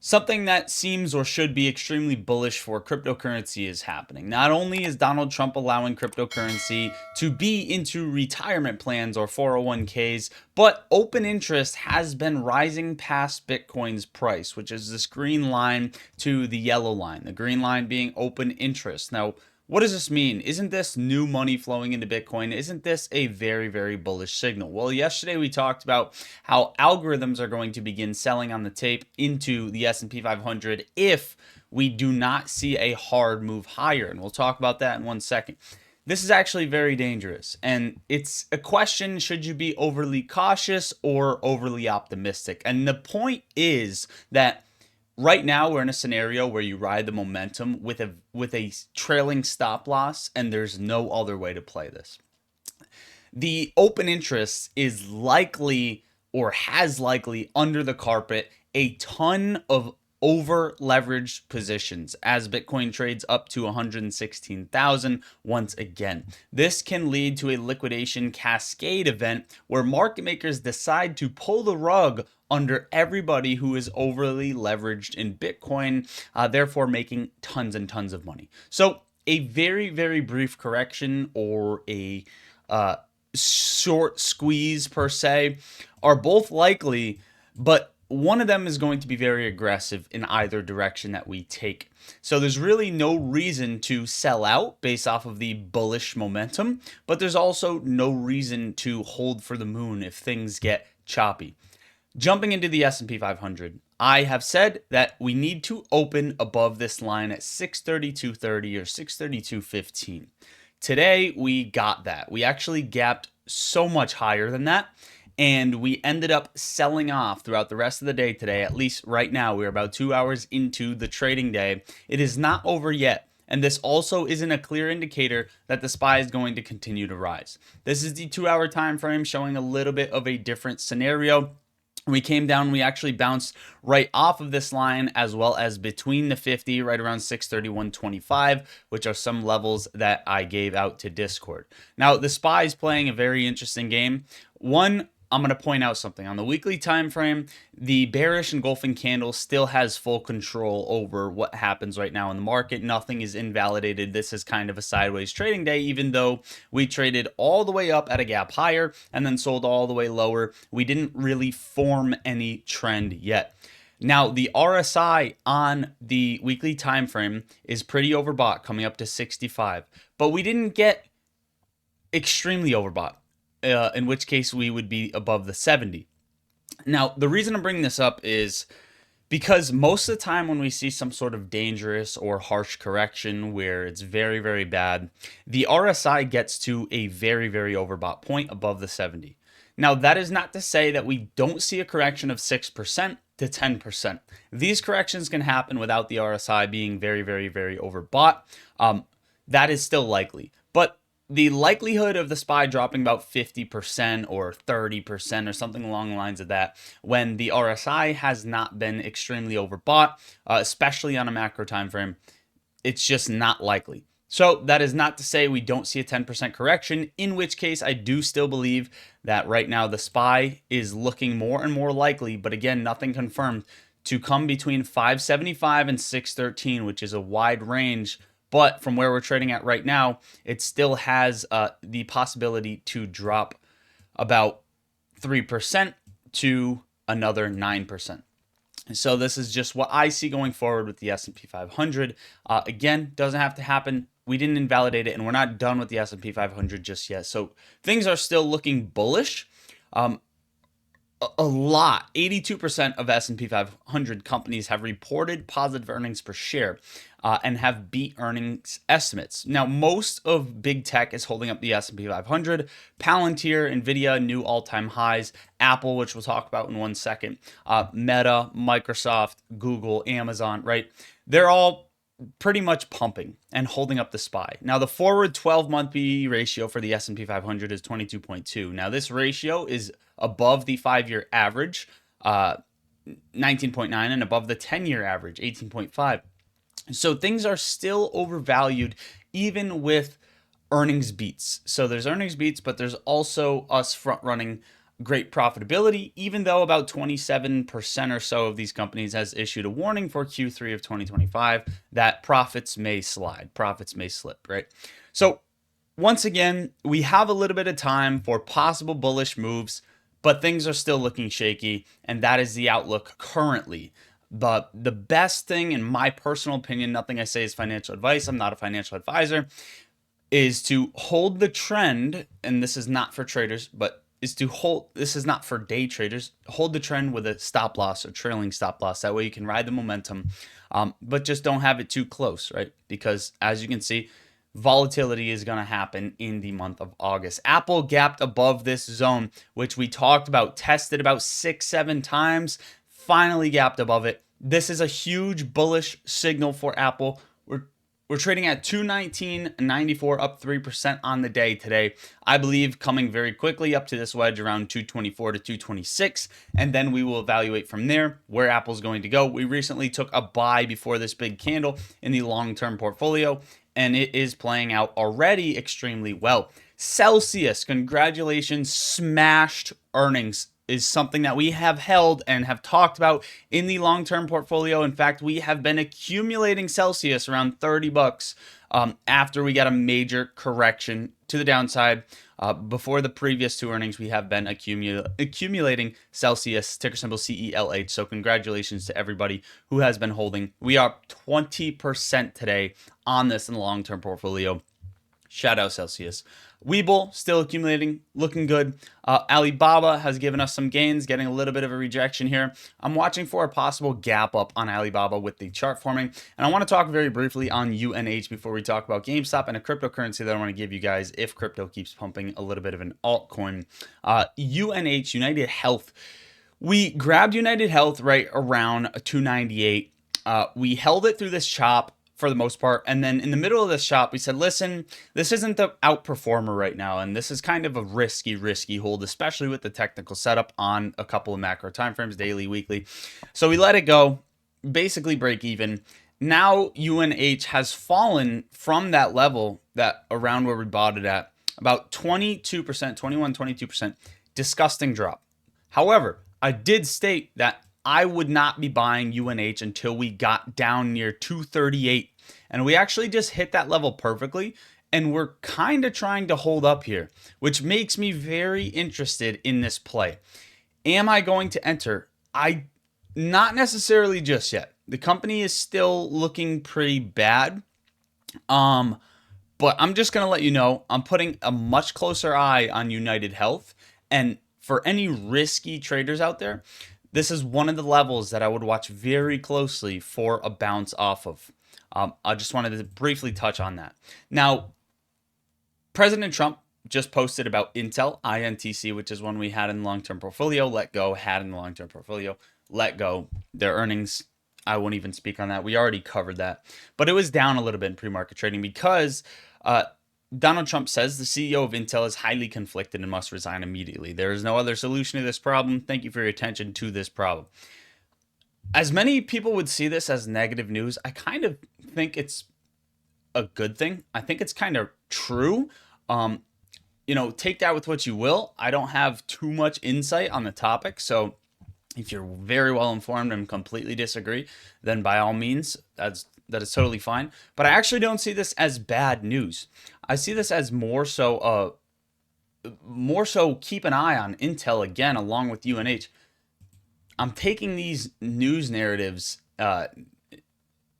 Something that seems or should be extremely bullish for cryptocurrency is happening. Not only is Donald Trump allowing cryptocurrency to be into retirement plans or 401ks, but open interest has been rising past Bitcoin's price, which is this green line to the yellow line, the green line being open interest. Now, what does this mean? Isn't this new money flowing into Bitcoin? Isn't this a very, very bullish signal? Well, yesterday we talked about how algorithms are going to begin selling on the tape into the S&P 500 if we do not see a hard move higher. And we'll talk about that in 1 second. This is actually very dangerous. And it's a question, should you be overly cautious or overly optimistic? And the point is that right now we're in a scenario where you ride the momentum with a trailing stop loss, and there's no other way to play this. The open interest is likely or has likely under the carpet a ton of over leveraged positions as Bitcoin trades up to 116,000 once again. This can lead to a liquidation cascade event where market makers decide to pull the rug under everybody who is overly leveraged in Bitcoin, therefore making tons and tons of money. So a very, very brief correction or a short squeeze per se are both likely, but one of them is going to be very aggressive in either direction that we take. So there's really no reason to sell out based off of the bullish momentum, but there's also no reason to hold for the moon if things get choppy. Jumping into the S&P 500, I have said that we need to open above this line at 632.30 or 632.15. Today, we got that. We actually gapped so much higher than that, and we ended up selling off throughout the rest of the day today. At least right now, we're about 2 hours into the trading day. It is not over yet, and this also isn't a clear indicator that the SPY is going to continue to rise. This is the 2 hour time frame showing a little bit of a different scenario. We came down, we actually bounced right off of this line as well as between the 50 right around 631.25, which are some levels that I gave out to Discord. Now the SPY is playing a very interesting game. One, I'm going to point out something. On the weekly time frame, the bearish engulfing candle still has full control over what happens right now in the market. Nothing is invalidated. This is kind of a sideways trading day, even though we traded all the way up at a gap higher and then sold all the way lower. We didn't really form any trend yet. Now, the RSI on the weekly time frame is pretty overbought, coming up to 65, but we didn't get extremely overbought. In which case we would be above the 70. Now, the reason I'm bringing this up is because most of the time when we see some sort of dangerous or harsh correction where it's very, very bad, the RSI gets to a very, very overbought point above the 70. Now, that is not to say that we don't see a correction of 6% to 10%. These corrections can happen without the RSI being very, very, very overbought. That is still likely. But the likelihood of the SPY dropping about 50% or 30% or something along the lines of that when the RSI has not been extremely overbought, especially on a macro time frame, it's just not likely. So that is not to say we don't see a 10% correction, in which case I do still believe that right now the SPY is looking more and more likely, but again, nothing confirmed, to come between 575 and 613, which is a wide range. But from where we're trading at right now, it still has the possibility to drop about 3% to another 9%. So this is just what I see going forward with the S&P 500. Again, doesn't have to happen. We didn't invalidate it, and we're not done with the S&P 500 just yet. So things are still looking bullish. A lot, 82% of S&P 500 companies have reported positive earnings per share and have beat earnings estimates. Now, most of big tech is holding up the S&P 500. Palantir, Nvidia, new all-time highs. Apple, which we'll talk about in 1 second. Meta, Microsoft, Google, Amazon, right? They're all pretty much pumping and holding up the SPY. Now, the forward 12-month PE ratio for the S&P 500 is 22.2. Now, this ratio is above the 5-year average, 19.9, and above the 10-year average, 18.5. So things are still overvalued even with earnings beats. So there's earnings beats, but there's also us front running great profitability, even though about 27% or so of these companies has issued a warning for Q3 of 2025 that profits may slide, profits may slip, right? So once again, we have a little bit of time for possible bullish moves, but things are still looking shaky, and that is the outlook currently. But the best thing, in my personal opinion, nothing I say is financial advice, I'm not a financial advisor, is to hold the trend, and this is not for traders, but is to hold, this is not for day traders, hold the trend with a stop loss or trailing stop loss. That way you can ride the momentum, but just don't have it too close, right? Because as you can see, volatility is going to happen in the month of August. Apple gapped above this zone, which we talked about, tested about 6-7 times, finally gapped above it. This is a huge bullish signal for Apple. We're trading at 219.94, up 3% on the day today. I believe coming very quickly up to this wedge around 224 to 226, and then we will evaluate from there where Apple's going to go. We recently took a buy before this big candle in the long-term portfolio, and it is playing out already extremely well. Celsius, congratulations, smashed earnings. Is something that we have held and have talked about in the long-term portfolio. In fact, we have been accumulating Celsius around 30 bucks after we got a major correction to the downside. Before the previous two earnings, we have been accumulating Celsius, ticker symbol CELH. So congratulations to everybody who has been holding. We are 20% today on this in the long-term portfolio. Shout out Celsius. Webull still accumulating, looking good. Alibaba has given us some gains, getting a little bit of a rejection here. I'm watching for a possible gap up on Alibaba with the chart forming. And I want to talk very briefly on UNH before we talk about GameStop and a cryptocurrency that I want to give you guys if crypto keeps pumping, a little bit of an altcoin. UNH, United Health. We grabbed United Health right around 298. We held it through this chop for the most part. And then in the middle of this shop, we said, listen, this isn't the outperformer right now. And this is kind of a risky hold, especially with the technical setup on a couple of macro timeframes, daily, weekly. So we let it go, basically break even. Now UNH has fallen from that level, that around where we bought it at, about 22%, 21, 22%, disgusting drop. However, I did state that I would not be buying UNH until we got down near 238. And we actually just hit that level perfectly. And we're kind of trying to hold up here, which makes me very interested in this play. Am I going to enter? Not necessarily just yet. The company is still looking pretty bad. But I'm just going to let you know, I'm putting a much closer eye on United Health. And for any risky traders out there, this is one of the levels that I would watch very closely for a bounce off of. I just wanted to briefly touch on that. Now, President Trump just posted about Intel, INTC, which is one we had in the long-term portfolio, let go, had in the long-term portfolio, let go. Their earnings, I won't even speak on that. We already covered that. But it was down a little bit in pre-market trading because Donald Trump says the CEO of Intel is highly conflicted and must resign immediately. There is no other solution to this problem. Thank you for your attention to this problem. As many people would see this as negative news, I kind of think it's a good thing. I think it's kind of true. Take that with what you will. I don't have too much insight on the topic. So if you're very well informed and completely disagree, then by all means, that is totally fine. But I actually don't see this as bad news. I see this as more so keep an eye on Intel again, along with UNH. I'm taking these news narratives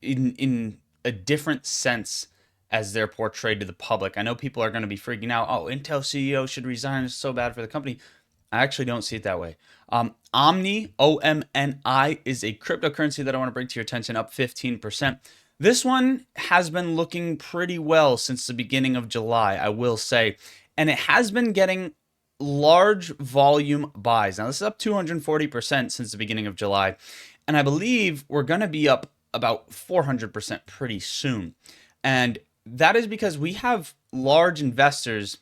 in a different sense as they're portrayed to the public. I know people are going to be freaking out. Oh, Intel CEO should resign. It's so bad for the company. I actually don't see it that way. Omni, OMNI, is a cryptocurrency that I want to bring to your attention, up 15%. This one has been looking pretty well since the beginning of July, I will say. And it has been getting large volume buys. Now, this is up 240% since the beginning of July. And I believe we're going to be up about 400% pretty soon. And that is because we have large investors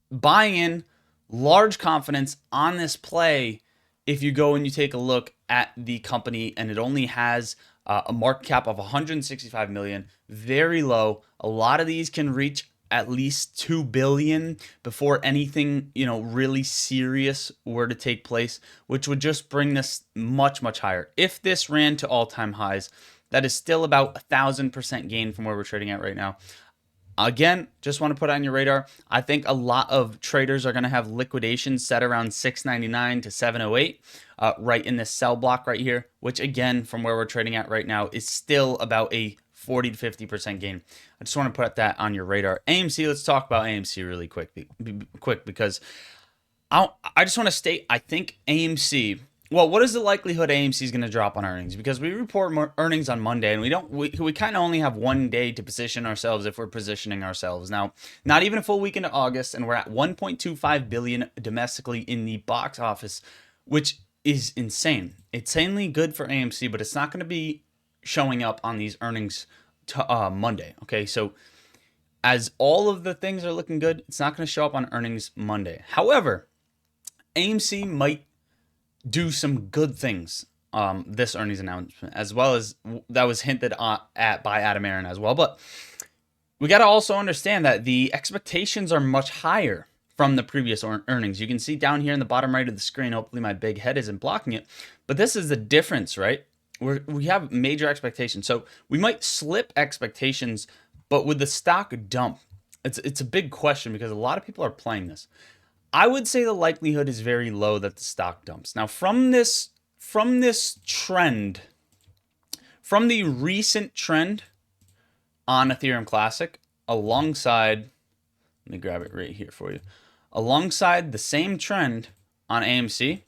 buying in, large confidence on this play. If you go and you take a look at the company, and it only has a market cap of 165 million, very low. A lot of these can reach at least 2 billion before anything, really serious were to take place, which would just bring this much, much higher. If this ran to all-time highs, that is still about 1,000% gain from where we're trading at right now. Again, just want to put on your radar. I think a lot of traders are going to have liquidations set around 699 to 708, right in this sell block right here, which again, from where we're trading at right now, is still about a 40 to 50% gain. I just want to put that on your radar. AMC, let's talk about AMC really quick because I just want to state, I think AMC. Well, what is the likelihood AMC is going to drop on earnings? Because we report more earnings on Monday, and we kind of only have one day to position ourselves if we're positioning ourselves. Now, not even a full week into August, and we're at 1.25 billion domestically in the box office, which is insane. Insanely good for AMC, but it's not going to be showing up on these earnings Monday. Okay, so as all of the things are looking good, it's not going to show up on earnings Monday. However, AMC might do some good things this earnings announcement, as well as that was hinted at by Adam Aaron as well. But we got to also understand that the expectations are much higher from the previous earnings. You can see down here in the bottom right of the screen, hopefully my big head isn't blocking it, but this is the difference, right? We have major expectations. So we might slip expectations, but with the stock dump, it's a big question because a lot of people are playing this. I would say the likelihood is very low that the stock dumps. Now, from this trend, from the recent trend on Ethereum Classic, alongside, let me grab it right here for you, alongside the same trend on AMC,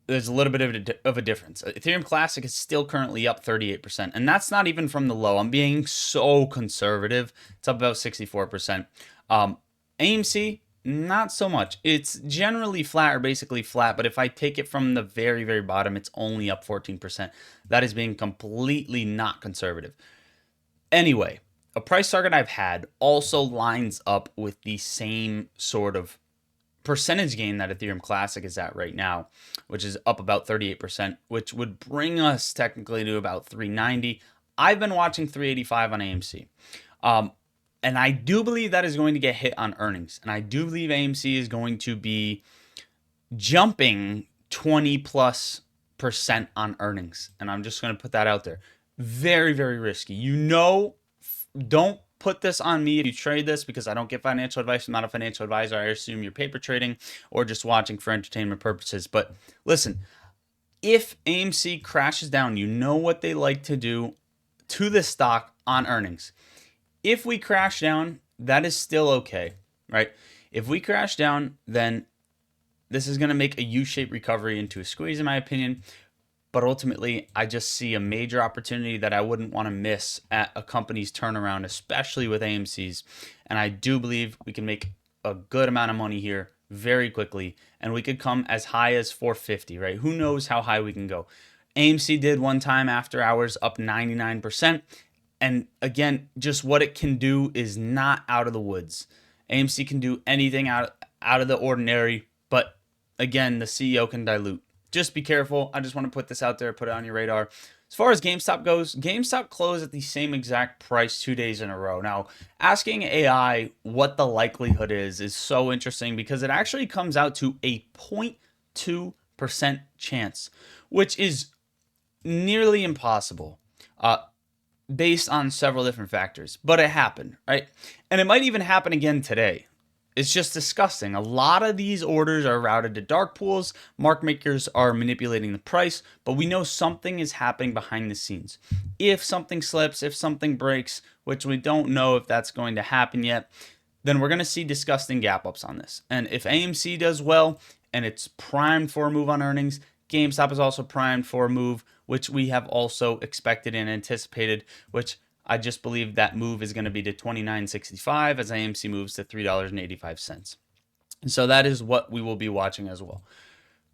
there's a little bit of a difference. Ethereum Classic is still currently up 38%, and that's not even from the low. I'm being so conservative. It's up about 64%. AMC, not so much. It's generally flat or basically flat, but if I take it from the very, very bottom, it's only up 14%. That is being completely not conservative. Anyway, a price target I've had also lines up with the same sort of percentage gain that Ethereum Classic is at right now, which is up about 38%, which would bring us technically to about 390. I've been watching 385 on AMC. And I do believe that is going to get hit on earnings. And I do believe AMC is going to be jumping 20+% on earnings. And I'm just going to put that out there. Very, very risky. Don't put this on me if you trade this, because I don't get financial advice. I'm not a financial advisor. I assume you're paper trading or just watching for entertainment purposes. But listen, if AMC crashes down, you know what they like to do to this stock on earnings. If we crash down, that is still okay, right? If we crash down, then this is going to make a U-shaped recovery into a squeeze, in my opinion. But ultimately, I just see a major opportunity that I wouldn't want to miss at a company's turnaround, especially with AMC's. And I do believe we can make a good amount of money here very quickly. And we could come as high as 450, right? Who knows how high we can go. AMC did one time after hours up 99%. And again, just what it can do is not out of the woods. AMC can do anything out of the ordinary, but again, the CEO can dilute. Just be careful. I just want to put this out there, put it on your radar. As far as GameStop goes, GameStop closed at the same exact price 2 days in a row. Now, asking AI what the likelihood is so interesting because it actually comes out to a 0.2% chance, which is nearly impossible. Based on several different factors, but it happened, right? And it might even happen again today. It's just disgusting. A lot of these orders are routed to dark pools. Market makers are manipulating the price, but we know something is happening behind the scenes. If something slips, if something breaks, which we don't know if that's going to happen yet, then we're going to see disgusting gap ups on this. And if AMC does well and it's primed for a move on earnings, GameStop is also primed for a move, which we have also expected and anticipated, which I just believe that move is going to be to $29.65 as AMC moves to $3.85. And so that is what we will be watching as well.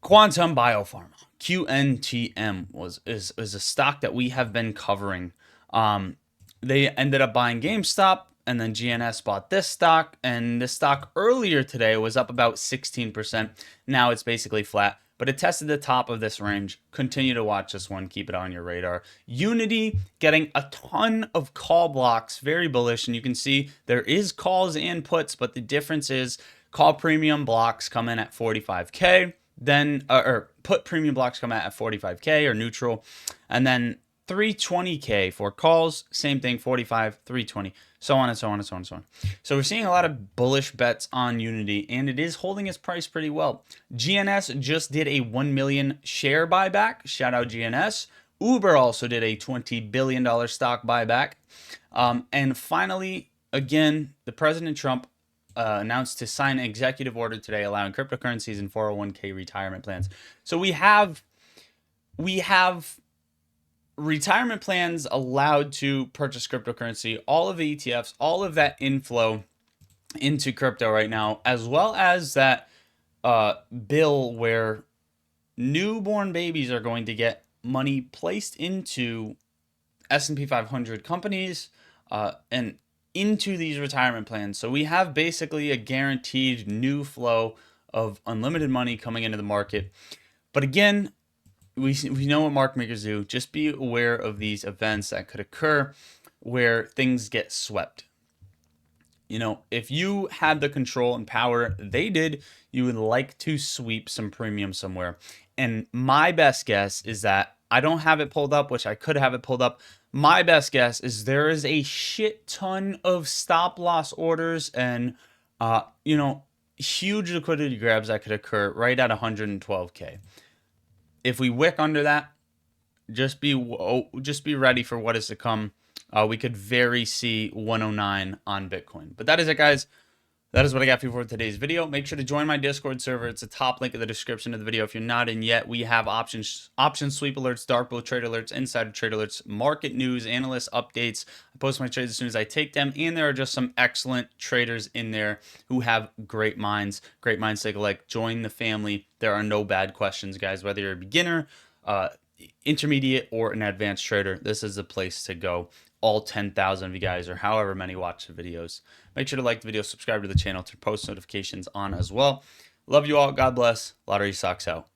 Quantum Biopharma, QNTM, is a stock that we have been covering. They ended up buying GameStop, and then GNS bought this stock, and this stock earlier today was up about 16%. Now it's basically flat. but it tested the top of this range. Continue to watch this one. Keep it on your radar. Unity getting a ton of call blocks, very bullish. And you can see there is calls and puts, but the difference is call premium blocks come in at 45K. Then, or put premium blocks come out at 45K or neutral. And then 320K for calls, same thing, 45, 320, so on and so on and so on and so on. So we're seeing a lot of bullish bets on Unity, and it is holding its price pretty well. GNS just did a 1 million share buyback. Shout out GNS. Uber also did a $20 billion stock buyback. And finally, again, the President Trump announced to sign an executive order today allowing cryptocurrencies and 401k retirement plans. So we have retirement plans allowed to purchase cryptocurrency, all of the ETFs, all of that inflow into crypto right now, as well as that bill where newborn babies are going to get money placed into S&P 500 companies and into these retirement plans. So we have basically a guaranteed new flow of unlimited money coming into the market. But again, we know what market makers do. Just be aware of these events that could occur where things get swept. You know, if you had the control and power they did, you would like to sweep some premium somewhere. And my best guess is that I don't have it pulled up, which I could have it pulled up. My best guess is there is a shit ton of stop loss orders and, you know, huge liquidity grabs that could occur right at 112K. If we wick under that, just be ready for what is to come. We could very see 109 on Bitcoin. But that is it, guys. That is what I got for you for today's video. Make sure to join my Discord server. It's the top link in the description of the video. If you're not in yet, we have option sweep alerts, dark pool trade alerts, insider trade alerts, market news, analyst updates. I post my trades as soon as I take them, and there are just some excellent traders in there who have great minds take a like. Join the family. There are no bad questions, guys. Whether you're a beginner, intermediate, or an advanced trader, this is the place to go. All 10,000 of you guys, or however many watch the videos. Make sure to like the video, subscribe to the channel to post notifications on as well. Love you all. God bless. Lottery Socks out.